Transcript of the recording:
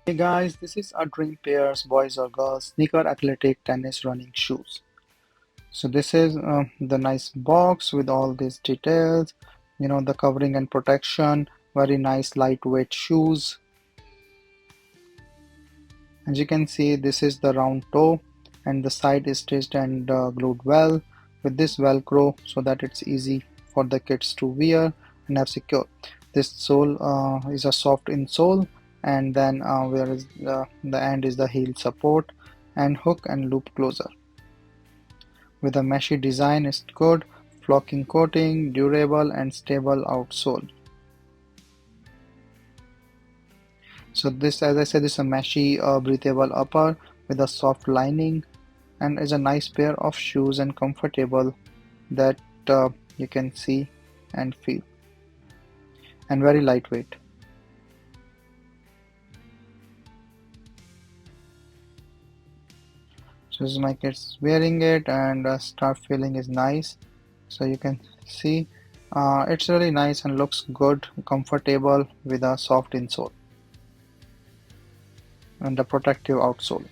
Hey guys, this is our dream pairs, boys or girls, sneaker athletic tennis running shoes. So this is the nice box with all these details, the covering and protection, very nice lightweight shoes. As you can see, this is the round toe and the side is stitched and glued well with this Velcro so that it's easy for the kids to wear and have secure. This sole is a soft insole, and then where is the end is the heel support and hook and loop closer. With a meshy design is good, flocking coating, durable and stable outsole. So this, as I said, is a meshy breathable upper with a soft lining and is a nice pair of shoes and comfortable that you can see and feel and very lightweight. So this is my kids wearing it and start feeling is nice. So you can see it's really nice and looks good, comfortable with a soft insole and a protective outsole.